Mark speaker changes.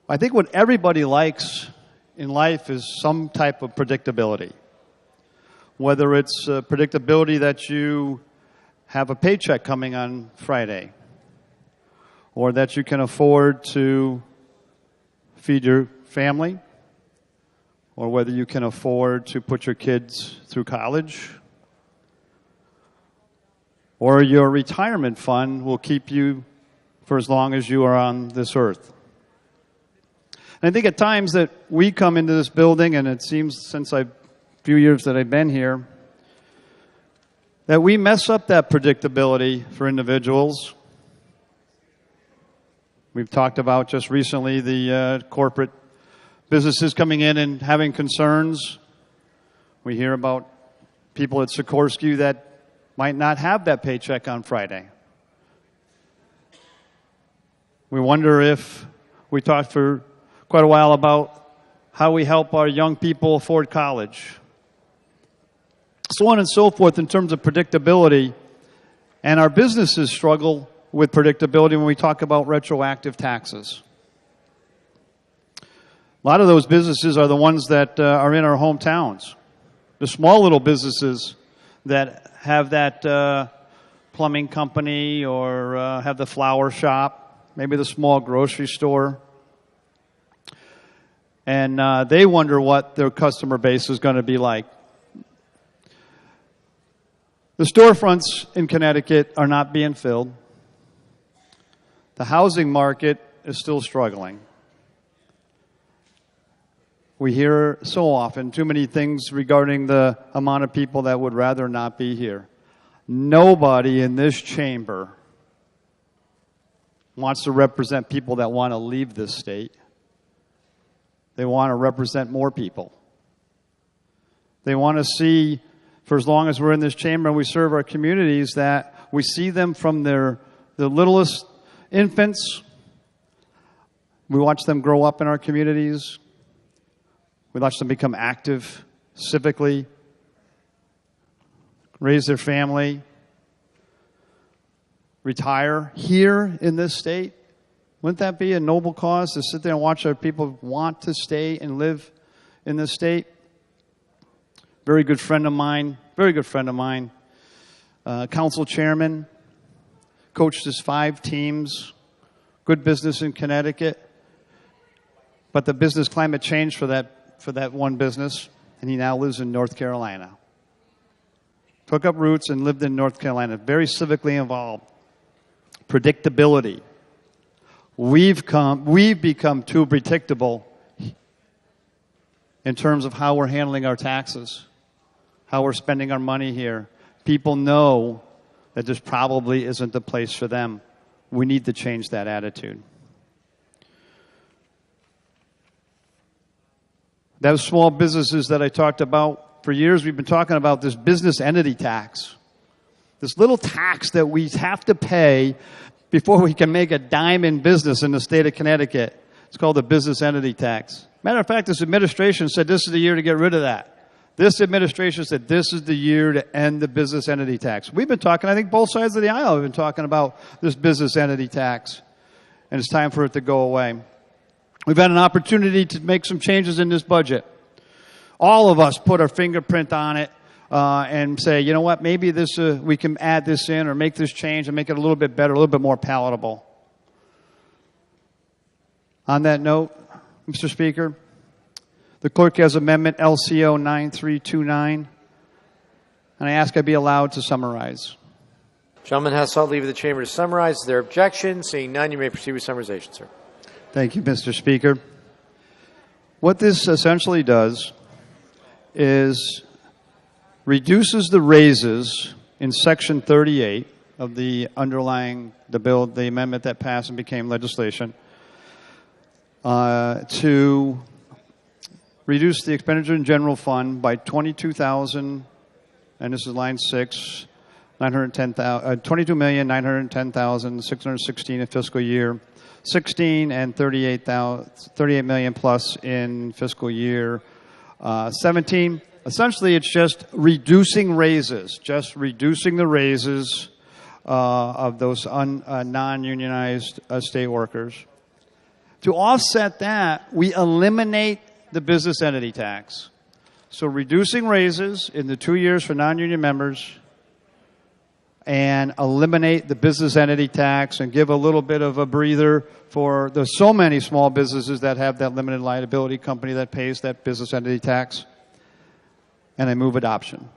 Speaker 1: I think what everybody likes in life is some type of predictability. Whether it's predictability that you have a paycheck coming on Friday, or that you can afford to feed your family, or whether you can afford to put your kids through college, or your retirement fund will keep you for as long as you are on this earth. And I think at times that we come into this building, and it seems since a few years that I've been here, that we mess up that predictability for individuals. We've talked about just recently the corporate businesses coming in and having concerns. We hear about people at Sikorsky that might not have that paycheck on Friday. We wonder if we talked for quite a while about how we help our young people afford college. So on and so forth in terms of predictability. And our businesses struggle with predictability when we talk about retroactive taxes. A lot of those businesses are the ones that are in our hometowns. The small little businesses that have that plumbing company or have the flower shop, maybe the small grocery store. And they wonder what their customer base is going to be like. The storefronts in Connecticut are not being filled. The housing market is still struggling. We hear so often too many things regarding the amount of people that would rather not be here. Nobody in this chamber wants to represent people that want to leave this state. They want to represent more people. They want to see, for as long as we're in this chamber and we serve our communities, that we see them from the littlest infants. We watch them grow up in our communities. We watch them become active civically, raise their family, retire here in this state. Wouldn't that be a noble cause to sit there and watch our people want to stay and live in this state? Very good friend of mine, council chairman, coached his 5 teams, good business in Connecticut, but the business climate changed for that one business, and he now lives in North Carolina. Took up roots and lived in North Carolina, very civically involved. Predictability. We've become too predictable in terms of how we're handling our taxes, how we're spending our money here. People know that this probably isn't the place for them. We need to change that attitude. Those small businesses that I talked about for years, we've been talking about this business entity tax. This little tax that we have to pay before we can make a dime in business in the state of Connecticut. It's called the business entity tax. Matter of fact, this administration said this is the year to get rid of that. This administration said this is the year to end the business entity tax. We've been talking, I think both sides of the aisle have been talking about this business entity tax, and it's time for it to go away. We've had an opportunity to make some changes in this budget. All of us put our fingerprint on it and say, you know what, maybe this we can add this in or make this change and make it a little bit better, a little bit more palatable. On that note, Mr. Speaker, the clerk has amendment LCO 9329, and I ask I be allowed to summarize.
Speaker 2: Gentleman has sought leave of the chamber to summarize their objection. Seeing none, you may proceed with summarization, sir.
Speaker 1: Thank you, Mr. Speaker. What this essentially does is reduces the raises in Section 38 of the underlying the bill, the amendment that passed and became legislation, to reduce the expenditure in general fund by $22,000, and this is line 6, $22,910,616 in fiscal year 16 and $38 million plus in fiscal year 17. Essentially, it's just reducing raises, the raises of those non-unionized state workers To offset that, we eliminate the business entity tax. So reducing raises in the 2 years for non-union members and eliminate the business entity tax and give a little bit of a breather for there's so many small businesses that have that limited liability company that pays that business entity tax. And I move adoption.